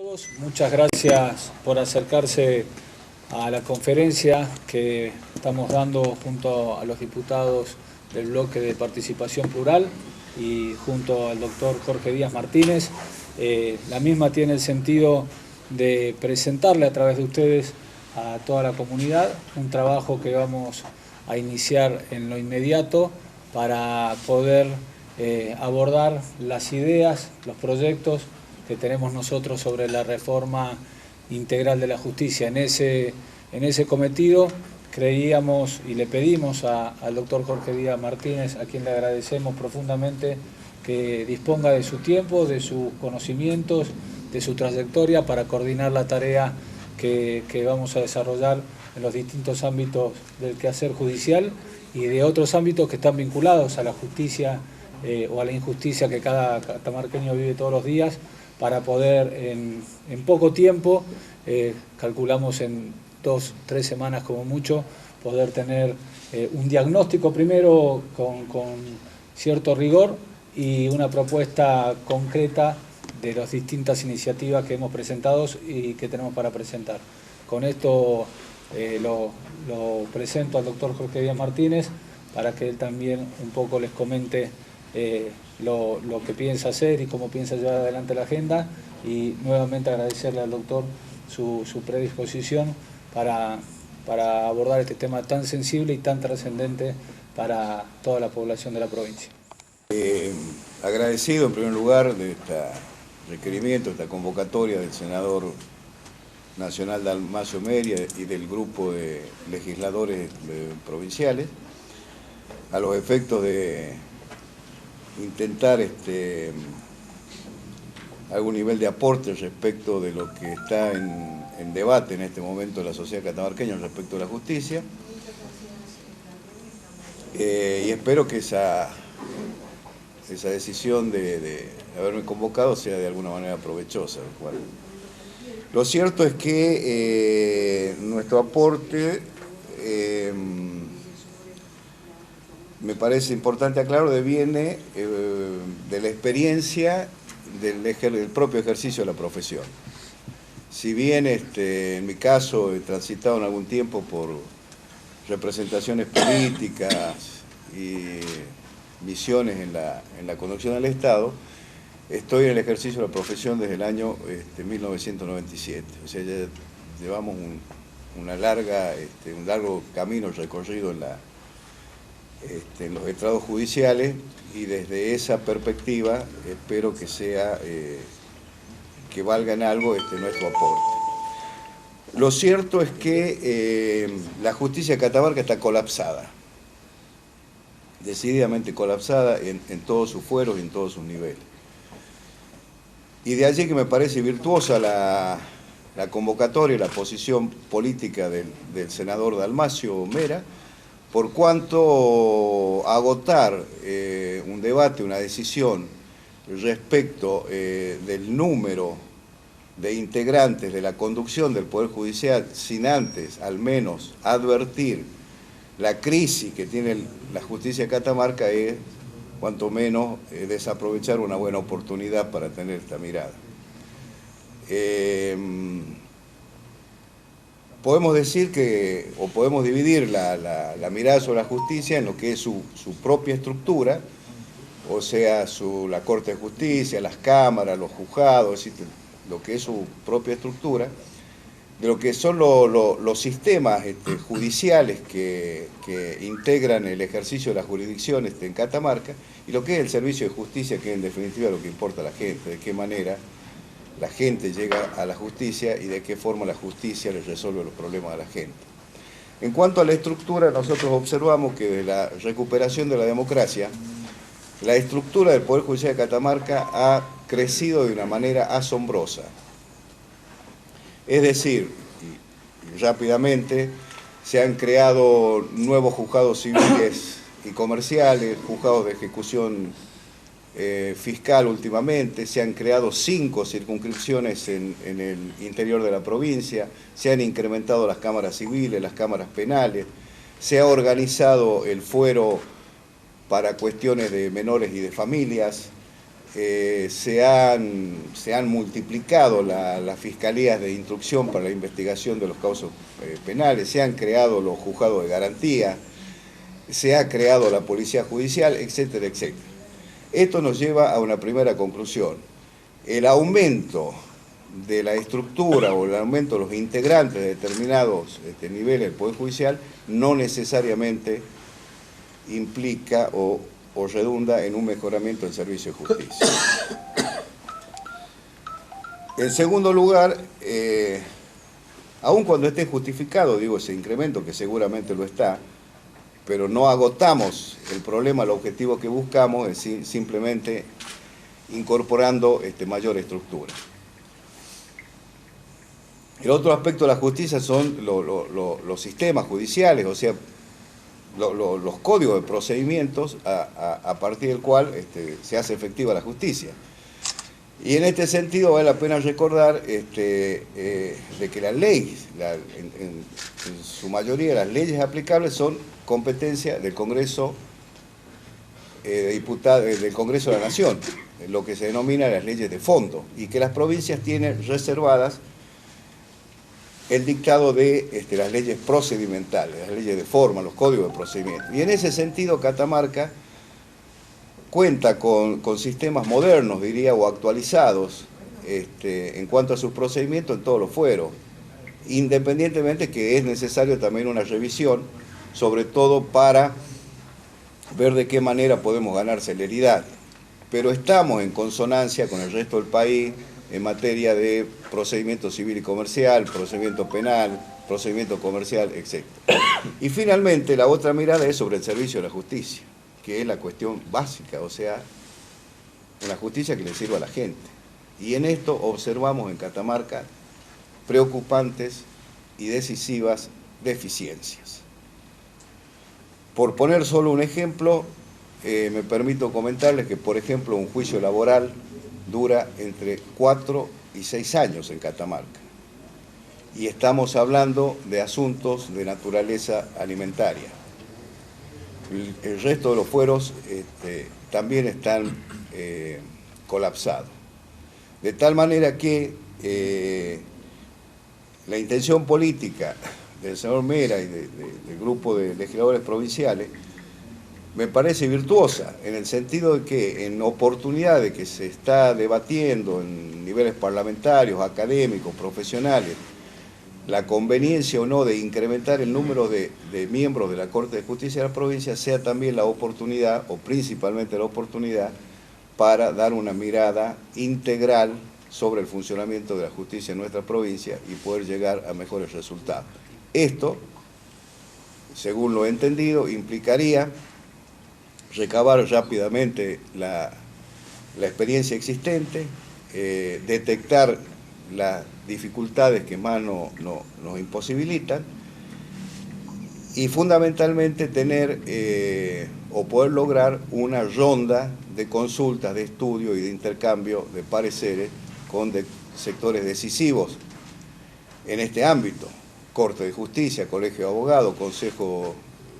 todos, muchas gracias por acercarse a la conferencia que estamos dando junto a los diputados del bloque de participación plural y junto al doctor Jorge Díaz Martínez. La misma tiene el sentido de presentarle a través de ustedes a toda la comunidad un trabajo que vamos a iniciar en lo inmediato para poder abordar las ideas, los proyectos que tenemos nosotros sobre la reforma integral de la justicia. En ese cometido creíamos y le pedimos al doctor Jorge Díaz Martínez, a quien le agradecemos profundamente, que disponga de su tiempo, de sus conocimientos, de su trayectoria para coordinar la tarea que vamos a desarrollar en los distintos ámbitos del quehacer judicial y de otros ámbitos que están vinculados a la justicia o a la injusticia que cada catamarqueño vive todos los días, para poder en poco tiempo, calculamos en 2-3 semanas como mucho, poder tener un diagnóstico primero con cierto rigor y una propuesta concreta de las distintas iniciativas que hemos presentado y que tenemos para presentar. Con esto lo presento al doctor Jorge Díaz Martínez para que él también un poco les comente lo que piensa hacer y cómo piensa llevar adelante la agenda, y nuevamente agradecerle al doctor su predisposición para abordar este tema tan sensible y tan trascendente para toda la población de la provincia. Agradecido en primer lugar de este requerimiento, esta convocatoria del senador nacional Dalmacio Meria y del grupo de legisladores provinciales, a los efectos de intentar algún nivel de aporte respecto de lo que está en debate en este momento en la sociedad catamarqueña respecto a la justicia, y espero que esa decisión de haberme convocado sea de alguna manera provechosa. Lo cierto es que nuestro aporte, me parece importante aclarar, deviene de la experiencia del propio ejercicio de la profesión. Si bien en mi caso he transitado en algún tiempo por representaciones políticas y misiones en la conducción del Estado, estoy en el ejercicio de la profesión desde el año 1997. O sea, ya llevamos un largo camino recorrido en los estrados judiciales, y desde esa perspectiva espero que sea que valga en algo nuestro aporte. Lo cierto es que la justicia de Catamarca está colapsada, decididamente colapsada en todos sus fueros y en todos sus niveles. Y de allí que me parece virtuosa la convocatoria y la posición política del senador Dalmacio Mera, por cuanto agotar un debate, una decisión respecto del número de integrantes de la conducción del Poder Judicial, sin antes al menos advertir la crisis que tiene la justicia de Catamarca, es cuanto menos desaprovechar una buena oportunidad para tener esta mirada. Podemos decir podemos dividir la mirada sobre la justicia en lo que es su propia estructura, o sea, la Corte de Justicia, las cámaras, los juzgados, es decir, lo que es su propia estructura, de lo que son los sistemas judiciales que integran el ejercicio de la jurisdicción en Catamarca, y lo que es el servicio de justicia, que en definitiva lo que importa a la gente, de qué manera la gente llega a la justicia y de qué forma la justicia les resuelve los problemas a la gente. En cuanto a la estructura, nosotros observamos que desde la recuperación de la democracia, la estructura del Poder Judicial de Catamarca ha crecido de una manera asombrosa. Es decir, y rápidamente se han creado nuevos juzgados civiles y comerciales, juzgados de ejecución fiscal últimamente, se han creado 5 circunscripciones en el interior de la provincia, se han incrementado las cámaras civiles, las cámaras penales, se ha organizado el fuero para cuestiones de menores y de familias, se han multiplicado las fiscalías de instrucción para la investigación de los casos penales, se han creado los juzgados de garantía, se ha creado la policía judicial, etcétera, etcétera. Esto nos lleva a una primera conclusión. El aumento de la estructura o el aumento de los integrantes de determinados niveles del Poder Judicial no necesariamente implica o redunda en un mejoramiento del servicio de justicia. En segundo lugar, aun cuando esté justificado, digo, ese incremento, que seguramente lo está, pero no agotamos el problema, el objetivo que buscamos es simplemente incorporando mayor estructura. El otro aspecto de la justicia son los sistemas judiciales, o sea, los códigos de procedimientos a partir del cual se hace efectiva la justicia. Y en este sentido vale la pena recordar de que las leyes, en su mayoría las leyes aplicables son competencia del Congreso de Diputados, del Congreso de la Nación, lo que se denomina las leyes de fondo, y que las provincias tienen reservadas el dictado de las leyes procedimentales, las leyes de forma, los códigos de procedimiento. Y en ese sentido Catamarca cuenta con sistemas modernos, diría, o actualizados en cuanto a sus procedimientos en todos los fueros, independientemente que es necesario también una revisión, sobre todo para ver de qué manera podemos ganar celeridad. Pero estamos en consonancia con el resto del país en materia de procedimiento civil y comercial, procedimiento penal, procedimiento comercial, etc. Y finalmente la otra mirada es sobre el servicio de la justicia, que es la cuestión básica, o sea, una justicia que le sirva a la gente. Y en esto observamos en Catamarca preocupantes y decisivas deficiencias. Por poner solo un ejemplo, me permito comentarles que, por ejemplo, un juicio laboral dura entre 4 y 6 años en Catamarca. Y estamos hablando de asuntos de naturaleza alimentaria. El resto de los fueros también están colapsados. De tal manera que la intención política del señor Mera y del grupo de legisladores provinciales me parece virtuosa, en el sentido de que en oportunidades que se está debatiendo en niveles parlamentarios, académicos, profesionales, la conveniencia o no de incrementar el número de miembros de la Corte de Justicia de la provincia, sea también la oportunidad, o principalmente la oportunidad, para dar una mirada integral sobre el funcionamiento de la justicia en nuestra provincia y poder llegar a mejores resultados. Esto, según lo entendido, implicaría recabar rápidamente la experiencia existente, detectar las dificultades que más nos imposibilitan y fundamentalmente tener o poder lograr una ronda de consultas, de estudio y de intercambio de pareceres con sectores decisivos en este ámbito: Corte de Justicia, Colegio de Abogados, Consejo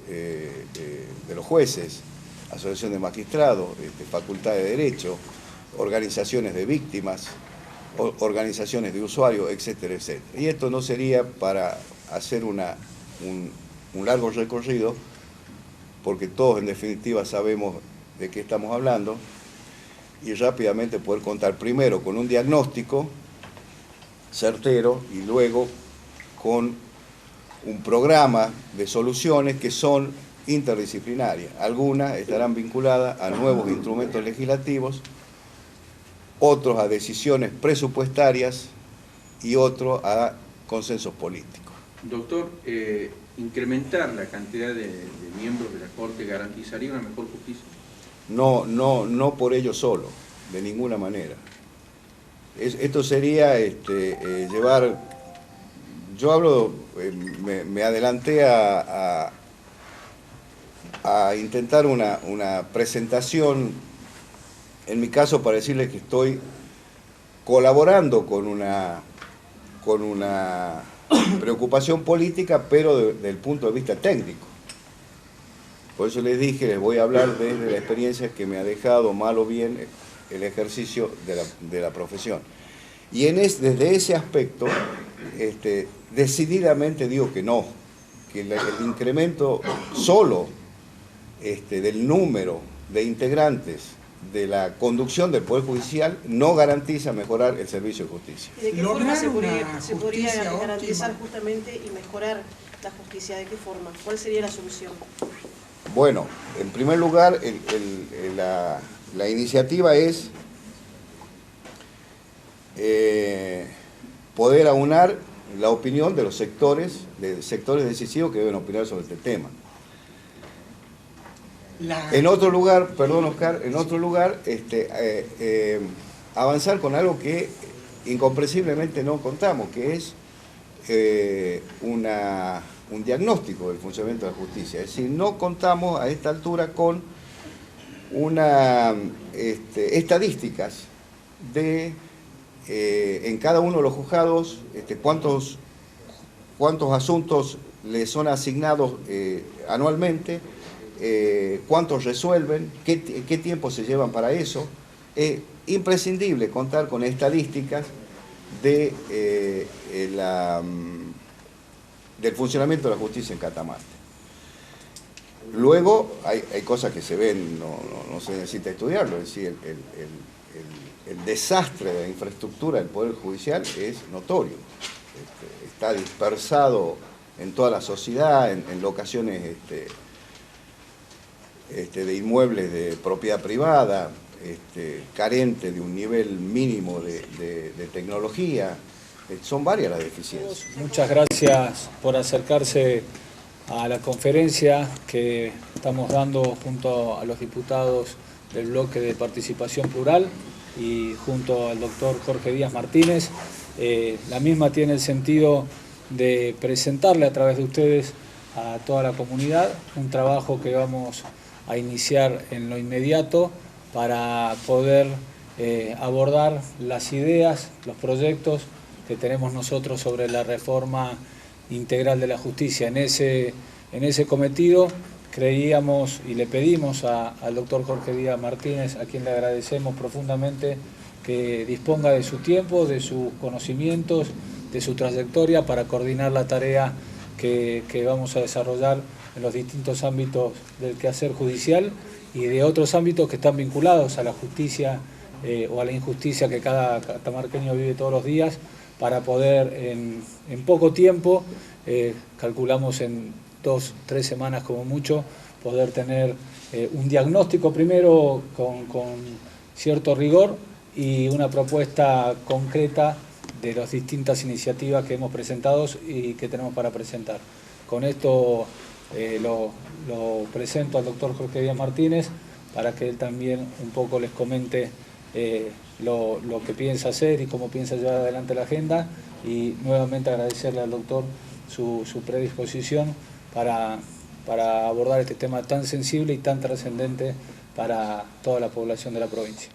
de los Jueces, Asociación de Magistrados, Facultad de Derecho, organizaciones de víctimas, organizaciones de usuarios, etcétera, etcétera. Y esto no sería para hacer un largo recorrido, porque todos en definitiva sabemos de qué estamos hablando, y rápidamente poder contar primero con un diagnóstico certero y luego con un programa de soluciones que son interdisciplinarias. Algunas estarán vinculadas a nuevos instrumentos legislativos, otros a decisiones presupuestarias y otros a consensos políticos. Doctor, ¿incrementar la cantidad de miembros de la Corte garantizaría una mejor justicia? No por ello solo, de ninguna manera. Esto sería llevar... Yo hablo, me adelanté a intentar una presentación, en mi caso para decirles que estoy colaborando con una preocupación política, pero desde el punto de vista técnico. Por eso les dije, les voy a hablar desde la experiencia que me ha dejado, mal o bien, el ejercicio de la profesión. Y desde ese aspecto, decididamente digo que no, que el incremento solo del número de integrantes de la conducción del Poder Judicial no garantiza mejorar el servicio de justicia. ¿Y de qué forma se podría garantizar justamente y mejorar la justicia? ¿De qué forma? ¿Cuál sería la solución? Bueno, en primer lugar, la iniciativa es poder aunar la opinión de los sectores decisivos que deben opinar sobre este tema. En otro lugar, perdón Oscar, en otro lugar, avanzar con algo que incomprensiblemente no contamos, que es un diagnóstico del funcionamiento de la justicia. Es decir, no contamos a esta altura con estadísticas de en cada uno de los juzgados cuántos asuntos les son asignados anualmente, cuántos resuelven, qué tiempo se llevan para eso. Es imprescindible contar con estadísticas del funcionamiento de la justicia en Catamarca. Luego hay cosas que se ven, no se necesita estudiarlo, es decir, el desastre de la infraestructura del Poder Judicial es notorio. Está dispersado en toda la sociedad, en locaciones de inmuebles de propiedad privada, carente de un nivel mínimo de tecnología. Son varias las deficiencias. Muchas gracias por acercarse a la conferencia que estamos dando junto a los diputados del bloque de participación plural y junto al doctor Jorge Díaz Martínez. La misma tiene el sentido de presentarle a través de ustedes a toda la comunidad un trabajo que vamos a iniciar en lo inmediato para poder abordar las ideas, los proyectos que tenemos nosotros sobre la reforma integral de la justicia. En ese cometido creíamos y le pedimos al doctor Jorge Díaz Martínez, a quien le agradecemos profundamente, que disponga de su tiempo, de sus conocimientos, de su trayectoria para coordinar la tarea que vamos a desarrollar en los distintos ámbitos del quehacer judicial y de otros ámbitos que están vinculados a la justicia o a la injusticia que cada catamarqueño vive todos los días, para poder en poco tiempo, calculamos en 2-3 semanas como mucho, poder tener un diagnóstico primero con cierto rigor y una propuesta concreta de las distintas iniciativas que hemos presentado y que tenemos para presentar. Con esto lo presento al doctor Jorge Díaz Martínez para que él también un poco les comente lo que piensa hacer y cómo piensa llevar adelante la agenda, y nuevamente agradecerle al doctor su predisposición para abordar este tema tan sensible y tan trascendente para toda la población de la provincia.